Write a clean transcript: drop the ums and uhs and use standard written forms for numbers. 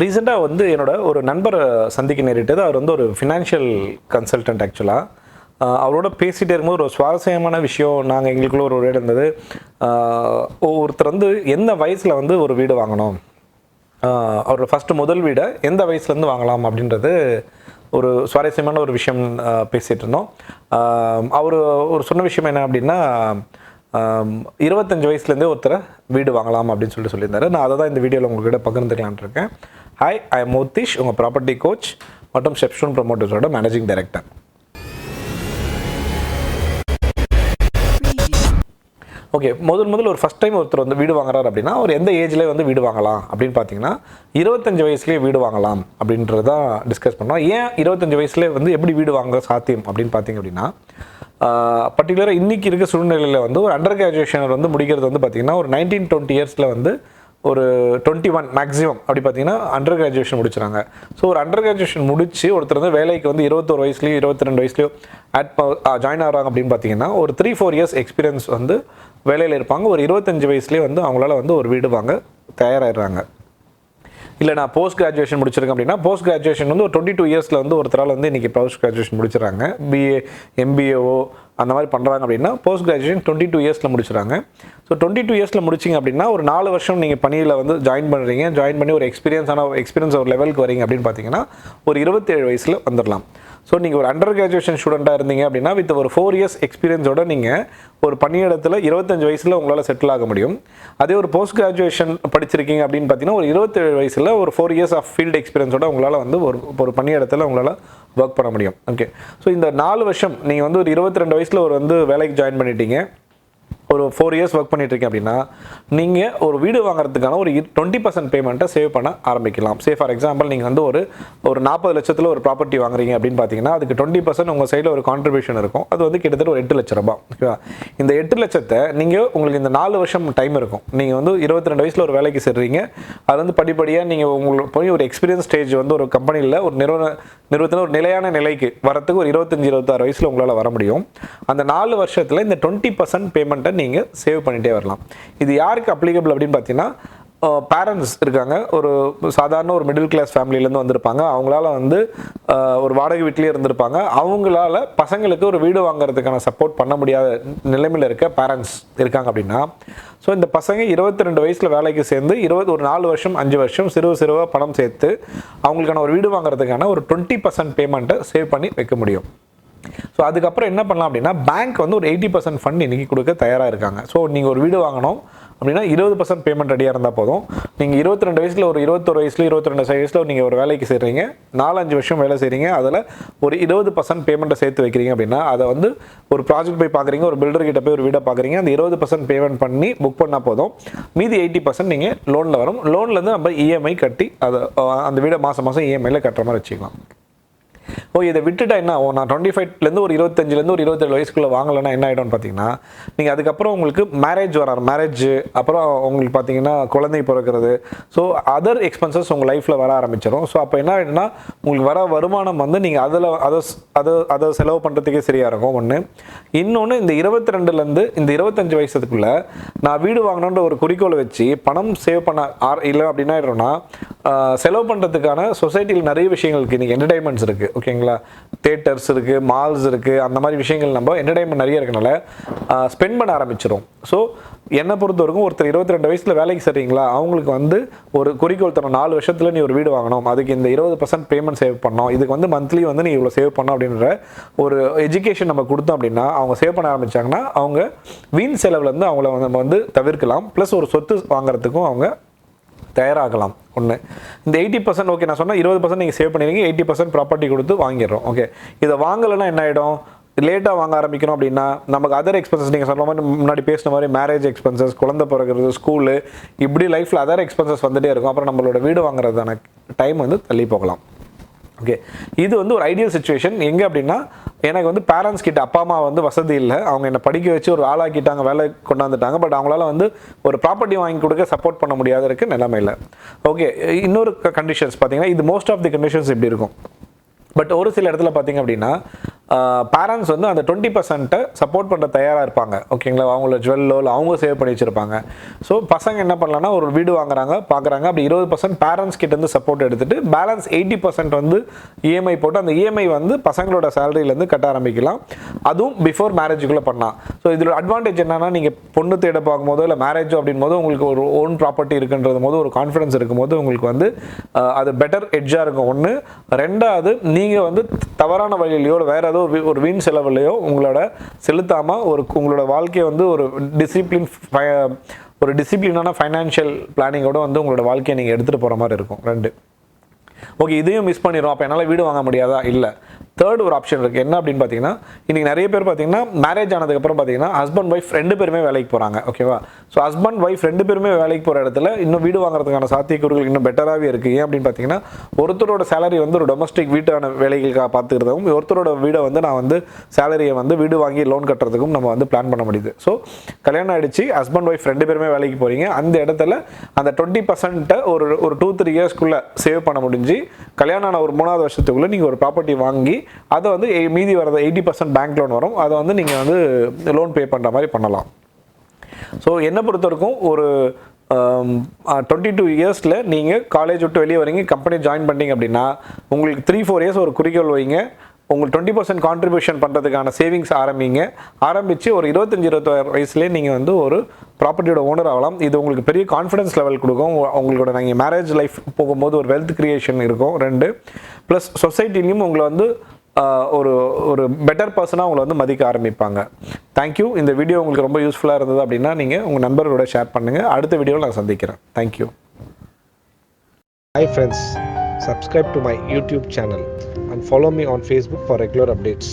ரீசெண்டாக வந்து என்னோட ஒரு நண்பரை சந்திக்க நேரிட்டது. அவர் வந்து ஒரு ஃபினான்ஷியல் கன்சல்டன்ட் ஆக்சுவலாக. அவரோட பேசிகிட்டே இருக்கும்போது ஒரு சுவாரஸ்யமான விஷயம் நாங்கள் எங்களுக்குள்ள ஒரு வீடு இருந்தது. ஒருத்தர் வந்து எந்த வயசில் வந்து ஒரு வீடு வாங்கணும், அவர் ஃபஸ்ட்டு முதல் வீடை எந்த வயசுலேருந்து வாங்கலாம் அப்படின்றது ஒரு சுவாரஸ்யமான ஒரு விஷயம் பேசிகிட்டு இருந்தோம். அவர் ஒரு சொன்ன விஷயம் என்ன அப்படின்னா, 25 வயசுலேருந்தே ஒருத்தரை வீடு வாங்கலாம் அப்படின்னு சொல்லியிருந்தாரு. நான் அதை தான் இந்த வீடியோவில் உங்கள்கிட்ட பகிர்ந்துக்கலான் இருக்கேன். ஹாய், ஐ எம் மோதிஷ், உங்கள் ப்ராப்பர்ட்டி கோச் மற்றும் ஸ்டெப்ஸ்டோன் ப்ரமோட்டர்ஸோட மேனேஜிங் டைரக்டர். ஓகே, முதல் ஒரு ஃபஸ்ட் டைம் ஒருத்தர் வந்து வீடு வாங்குறாரு அப்படின்னா அவர் எந்த ஏஜ்லேயே வந்து வீடு வாங்கலாம் அப்படின்னு பார்த்தீங்கன்னா 25 வயசுலேயே வீடு வாங்கலாம் அப்படின்றது தான் டிஸ்கஸ் பண்ணோம். ஏன் 25 வயசுலேயே வந்து எப்படி வீடு வாங்க சாத்தியம் அப்படின்னு பார்த்தீங்க அப்படின்னா, பர்டிகுலராக இன்றைக்கி இருக்க சூழ்நிலையில் வந்து ஒரு அண்டர் கிராஜுவேஷன் வந்து முடிக்கிறது வந்து பார்த்திங்கன்னா ஒரு 19-20 இயர்ஸில் வந்து ஒரு 21 மேக்ஸிமம் அப்படி பார்த்தீங்கன்னா அண்டர் கிராஜுவேஷன் முடிச்சுறாங்க. ஸோ ஒரு அண்டர் கிராஜுவேஷன் முடிச்சு ஒருத்தர் வந்து வேலைக்கு வந்து 21 வயசுலேயோ 22 வயசுலையோ ஜாயின் ஆகிறாங்க அப்படின்னு பார்த்தீங்கன்னா ஒரு 3-4 இயர்ஸ் எக்ஸ்பீரியன்ஸ் வந்து வேலையில் இருப்பாங்க. ஒரு 25 வயசுலேயே வந்து அவங்களால வந்து ஒரு வீடு வாங்க தயாராகிடுறாங்க. இல்லை நான் போஸ்ட் கிராஜுவேஷன் முடிச்சிருக்கேன் அப்படின்னா போஸ்ட் கிராஜுவேஷன் வந்து ஒரு 22 இயர்ஸில் வந்து ஒருத்தரால் வந்து இன்றைக்கி போஸ்ட் கிராஜுவேஷன் முடிச்சிடறாங்க. பிஏ எம்பிஏஓ அந்த மாதிரி பண்ணுறாங்க அப்படின்னா போஸ்ட் கிராஜுவேஷன் 22 இயர்ஸில் முடிச்சுறாங்க. ஸோ 22 இயர்ஸில் முடிச்சிங்க அப்படின்னா ஒரு 4 வருஷம் நீங்கள் பணியில் வந்து ஜாயின் பண்ணி ஒரு எக்ஸ்பீரியன்ஸ் ஒரு லெவலுக்கு வரீங்க அப்படின்னு பார்த்தீங்கன்னா ஒரு 27 வயசில் வந்துடலாம். ஸோ நீங்கள் ஒரு அண்டர் கிராஜுவேஷன் ஸ்டூடெண்ட்டாக இருந்தீங்க அப்படின்னா வித் ஒரு 4 இயர்ஸ் எக்ஸ்பீரியன்ஸோட நீங்கள் ஒரு பணியிடத்தில் 25 வயசில் உங்களால் செட்டில் ஆக முடியும். அதே ஒரு போஸ்ட் கிராஜுவேஷன் படிச்சிருக்கீங்க அப்படின்னு பார்த்தீங்கன்னா ஒரு 27 வயசில் ஒரு 4 இயர்ஸ் ஆஃப் ஃபீல்டு எக்ஸ்பீரியன்ஸோட உங்களால் வந்து ஒரு பணியிடத்தில் உங்களால் ஒர்க் பண்ண முடியும். ஓகே, ஸோ இந்த 4 வருஷம் நீங்கள் வந்து ஒரு 22 வயசில் ஒரு வந்து வேலைக்கு ஜாயின் பண்ணிட்டீங்க, ஒரு 4 இயர்ஸ் ஒர்க் பண்ணிட்டுருக்கீங்க அப்படின்னா நீங்கள் ஒரு வீடு வாங்குறதுக்கான ஒரு 20% பேமெண்ட்டை சேவ் பண்ண ஆரம்பிக்கலாம். ஃபார் எக்ஸாம்பிள் நீங்கள் வந்து ஒரு 40 லட்சத்தில் ஒரு ப்ராப்பர்ட்டி வாங்குறீங்க அப்படின்னு பார்த்தீங்கன்னா அதுக்கு 20% உங்கள் சைடில் ஒரு கான்ட்ரிபியூஷன் இருக்கும். அது வந்து கிட்டத்தட்ட ஒரு 8 லட்ச ரூபாய். ஓகேவா? இந்த 8 லட்சத்தை நீங்கள் உங்களுக்கு இந்த 4 வருஷம் டைம் இருக்கும். நீங்கள் வந்து 22 வயசில் ஒரு வேலைக்கு சேர்றீங்க. அது வந்து படிப்படியாக நீங்கள் உங்களுக்கு போய் ஒரு எக்ஸ்பீரியன்ஸ் ஸ்டேஜ் வந்து ஒரு கம்பெனியில் ஒரு நிறுவனத்தில் ஒரு நிலையான நிலைக்கு வரத்துக்கு ஒரு 25-26 வயசில் உங்களால் வர முடியும். அந்த 4 வருஷத்தில் இந்த 20% பேமெண்ட்டை நீங்கள் சேவ் பண்ணிகிட்டே வரலாம். இது யாருக்கு அப்ளிகபிள் அப்படின்னு பார்த்தீங்கன்னா, பேரண்ட்ஸ் இருக்காங்க, ஒரு சாதாரண ஒரு மிடில் கிளாஸ் ஃபேமிலியிலேருந்து வந்திருப்பாங்க, அவங்களால வந்து ஒரு வாடகை வீட்டிலே இருந்திருப்பாங்க, அவங்களால பசங்களுக்கு ஒரு வீடு வாங்குறதுக்கான சப்போர்ட் பண்ண முடியாத நிலைமையில் இருக்க பேரண்ட்ஸ் இருக்காங்க அப்படின்னா, ஸோ இந்த பசங்க 22 வயசில் வேலைக்கு சேர்ந்து ஒரு 4 வருஷம் 5 வருஷம் சிறுவாக பணம் சேர்த்து அவங்களுக்கான ஒரு வீடு வாங்குறதுக்கான ஒரு 20% பேமெண்ட்டை சேவ் பண்ணி வைக்க முடியும். ஸோ அதுக்கப்புறம் என்ன பண்ணலாம் அப்படின்னா, பேங்க் வந்து ஒரு 80% ஃபண்ட் இன்றைக்கி கொடுக்க தயாராக இருக்காங்க. ஸோ நீங்கள் ஒரு வீடு வாங்கணும் அப்படின்னா 20% பேமெண்ட் ரெடியாக இருந்தால் போதும். நீங்கள் 22 வயசில் ஒரு 21 வயசில் 22 வயசில் நீங்கள் ஒரு வேலைக்கு செய்கிறீங்க, 4-5 வருஷம் வேலை செய்கிறீங்க, அதில் ஒரு 20% பேமெண்ட்டை சேர்த்து வைக்கிறீங்க அப்படின்னா அதை வந்து ஒரு ப்ராஜெக்ட் போய் பார்க்குறீங்க, ஒரு பில்டர்கிட்ட போய் ஒரு வீடை பார்க்குறீங்க, அந்த 20% பேமெண்ட் பண்ணி புக் பண்ணால் போதும். மீதி 80% நீங்கள் லோனில் வரும். லோன்லேருந்து நம்ம இஎம்ஐ கட்டி அதை அந்த வீடை மாதம் இஎம்ஐயில் கட்டுற மாதிரி வச்சுக்கலாம். இதை விட்டுட்டா என்ன ஆகும், நான் 25லேருந்து ஒரு 25லேருந்து ஒரு 27 வயசுக்குள்ளே வாங்கலைன்னா என்ன ஆகிடும்னு பார்த்தீங்கன்னா, நீங்கள் அதுக்கப்புறம் உங்களுக்கு மேரேஜ் அப்புறம் உங்களுக்கு பார்த்தீங்கன்னா குழந்தை பிறக்கிறது, ஸோ அதர் எக்ஸ்பென்சஸ் உங்கள் லைஃப்பில் வர ஆரம்பிச்சிடும். ஸோ அப்போ என்ன ஆகிடும்னா உங்களுக்கு வர வருமானம் வந்து நீங்கள் அதை செலவு பண்ணுறதுக்கே சரியாக இருக்கும். ஒன்று. இன்னொன்று, இந்த 22லேருந்து இந்த 25 வயசுக்குள்ளே நான் வீடு வாங்கணுன்ற ஒரு குறிக்கோளை வச்சு பணம் சேவ் பண்ண இல்லை அப்படின்னா ஆகிடும்னா, செலவு பண்ணுறதுக்கான சொசைட்டியில் நிறைய விஷயங்கள் இருக்குது. இன்றைக்கி என்டர்டைன்மெண்ட்ஸ் இருக்குது. ஓகேங்களா? தேட்டர்ஸ் இருக்குது, மால்ஸ் இருக்குது, அந்த மாதிரி விஷயங்கள் நம்ம என்டர்டைன்மெண்ட் நிறைய இருக்கனால ஸ்பெண்ட் பண்ண ஆரம்பிச்சிடும். ஸோ என்னை பொறுத்த வரைக்கும் ஒருத்தர் 22 வயசில் வேலைக்கு சரிங்களா, அவங்களுக்கு வந்து ஒரு குறிக்கோள் தரணும், 4 வருஷத்தில் நீ ஒரு வீடு வாங்கணும், அதுக்கு இந்த 20% பேமெண்ட் சேவ் பண்ணணும், இதுக்கு வந்து மந்த்லி வந்து நீ இவ்வளோ சேவ் பண்ணணும் அப்படின்ற ஒரு எஜுகேஷன் நம்ம கொடுத்தோம் அப்படின்னா அவங்க சேவ் பண்ண ஆரம்பித்தாங்கன்னா அவங்க வீண் செலவுலேருந்து அவங்கள நம்ம வந்து தவிர்க்கலாம். ப்ளஸ் ஒரு சொத்து வாங்குறதுக்கும் அவங்க தயாராகலாம். ஒன்று. இந்த 80% ஓகே, நான் சொன்னால் 20% நீங்கள் சேவ் பண்ணிடுங்க, 80% ப்ராப்பர்ட்டி கொடுத்து வாங்கிடுறோம். ஓகே, இதை வாங்கலைன்னா என்ன ஆகிடும், லேட்டாக வாங்க ஆரம்பிக்கணும் அப்படின்னா நமக்கு அதர் எக்ஸ்பென்சஸ், நீங்கள் சொல்கிற மாதிரி முன்னாடி பேசின மாதிரி மேரேஜ் எக்ஸ்பென்சஸ், குழந்தை பிறகுறது, ஸ்கூலு, இப்படி லைஃப்பில் அதர் எக்ஸ்பென்சஸ் வந்துகிட்டே இருக்கும். அப்புறம் நம்மளோட வீடு வாங்குறதான டைம் வந்து தள்ளி போகலாம். ஓகே, இது வந்து ஒரு ஐடியல் சுச்சுவேஷன். எங்கே அப்படின்னா, எனக்கு வந்து பேரண்ட்ஸ் கிட்ட அப்பா அம்மா வந்து வசதி இல்லை, அவங்க என்னை படிக்க வச்சு ஒரு ஆளாக்கிட்டாங்க, வேலை கொண்டாந்துட்டாங்க, பட் அவங்களால வந்து ஒரு ப்ராப்பர்ட்டி வாங்கி கொடுக்க சப்போர்ட் பண்ண முடியாத இருக்குது நிலைமையில். ஓகே, இன்னொரு கண்டிஷன்ஸ் பார்த்தீங்கன்னா, இது மோஸ்ட் ஆஃப் தி கண்டிஷன்ஸ் இப்படி இருக்கும். பட் ஒரு சில இடத்துல பார்த்தீங்க அப்படின்னா பேரண்ட்ஸ் வந்து அந்த 20% சப்போர்ட் பண்ணுற தயாராக இருப்பாங்க. ஓகேங்களா, அவங்களோட ஜுவல்லோ இல்லை அவங்க சேவ் பண்ணி வச்சுருப்பாங்க. ஸோ பசங்க என்ன பண்ணலாம்னா ஒரு வீடு வாங்குறாங்க பார்க்குறாங்க, அப்படி 20% பேரண்ட்ஸ் கிட்டேருந்து சப்போர்ட் எடுத்துகிட்டு பேலன்ஸ் 80% வந்து இஎம்ஐ போட்டு அந்த இஎம்ஐ வந்து பசங்களோட சேலரியிலேருந்து கட்ட ஆரம்பிக்கலாம். அதுவும் பிஃபோர் மேரேஜுக்குள்ளே பண்ணலாம். ஸோ இதில் அட்வான்டேஜ் என்னன்னா, நீங்கள் பொண்ணு தேட பார்க்கும்போதோ இல்லை மேரேஜோ அப்படின் போது உங்களுக்கு ஒரு ஓன் ப்ராப்பர்ட்டி இருக்குன்றது போது ஒரு கான்ஃபிடன்ஸ் இருக்கும்போது உங்களுக்கு வந்து அது பெட்டர் எட்ஜாக இருக்கும். ஒன்று. ரெண்டாவது, நீங்கள் வந்து தவறான வழியிலையோ இல்லை வேறு ஏதோ ஒரு வீண் செலவுலையோ உங்களோட செலுத்தாமல் உங்களோட வாழ்க்கையை வந்து ஒரு டிசிப்ளினான ஃபைனான்ஷியல் பிளானிங்கோட வந்து உங்களோட வாழ்க்கையை நீங்கள் எடுத்துகிட்டு போகிற மாதிரி இருக்கும். 2. ஓகே, இதையும் மிஸ் பண்ணிடுறோம், அப்போ என்னால் வீடு வாங்க முடியாதா? இல்லை. தேர்ட் ஒரு ஆப்ஷன் இருக்குது. என்ன அப்படின்னு பார்த்தீங்கன்னா, இன்றைக்கி நிறைய பேர் பார்த்தீங்கன்னா மேரேஜ் ஆனதுக்கப்புறம் பார்த்தீங்கன்னா ஹஸ்பண்ட் ஒய்ஃப் 2 பேருமே வேலைக்கு போகிறாங்க. ஓகேவா? ஸோ ஹஸ்பண்ட் ஒய்ஃப் 2 பேருமே வேலைக்கு போகிற இடத்துல இன்னும் வீடு வாங்குறதுக்கான சாத்தியக்கூறுகள் இன்னும் பெட்டராகவே இருக்குது. ஏன் அப்படின்னு பார்த்தீங்கன்னா, ஒருத்தரோட சேலரி வந்து ஒரு டொமஸ்டிக் வீட்டான வேலைகளுக்காக பார்த்துக்கிறதுக்கும், ஒருத்தரோட வீடை வந்து நான் வந்து சேலரியை வந்து வீடு வாங்கி லோன் கட்டுறதுக்கும் நம்ம வந்து பிளான் பண்ண முடியுது. ஸோ கல்யாணம் ஆகிடுச்சு, ஹஸ்பண்ட் ஒய்ஃப் 2 பேருமே வேலைக்கு போகிறீங்க. அந்த இடத்துல அந்த 20% ஒரு 2-3 இயர்ஸ்க்குள்ளே சேவ் பண்ண முடிஞ்சு கல்யாணம் ஆன ஒரு 3வது வருஷத்துக்குள்ளே நீங்கள் ஒரு ப்ராப்பர்ட்டி வாங்கி அதை வந்து மீதி வரது 80% பேங்க் லோன் வரும், அதை வந்து நீங்கள் வந்து லோன் பே பண்ணுற மாதிரி பண்ணலாம். ஸோ என்னை பொறுத்த வரைக்கும் ஒரு 22 இயர்ஸில் நீங்கள் காலேஜ் விட்டு வெளியே வரீங்க, கம்பெனி ஜாயின் பண்ணிங்க அப்படின்னா உங்களுக்கு 3-4 இயர்ஸ் ஒரு குறிக்கோள் வைங்க. உங்களுக்கு 20% கான்ட்ரிபியூஷன் பண்ணுறதுக்கான சேவிங்ஸ் ஆரம்பித்து ஒரு 25-26 வயசுலேயே நீங்கள் வந்து ஒரு ப்ராப்பர்ட்டியோட ஓனர் ஆகலாம். இது உங்களுக்கு பெரிய கான்ஃபிடன்ஸ் லெவல் கொடுக்கும். உங்களோட நீங்கள் மேரேஜ் லைஃப் போகும்போது ஒரு வெல்த் கிரியேஷன் இருக்கும். 2. ப்ளஸ் சொசைட்டிலையும் உங்களை வந்து ஒரு பெட்டர் பர்சனாக உங்களை வந்து மதிக்க ஆரம்பிப்பாங்க. தேங்க்யூ. இந்த வீடியோ உங்களுக்கு ரொம்ப யூஸ்ஃபுல்லாக இருந்தது அப்படின்னா நீங்கள் உங்கள் நண்பர்களோட ஷேர் பண்ணுங்கள். அடுத்த வீடியோவில் நான் சந்திக்கிறேன். Thank you. Hi friends, subscribe to my YouTube channel and follow me on Facebook for regular updates.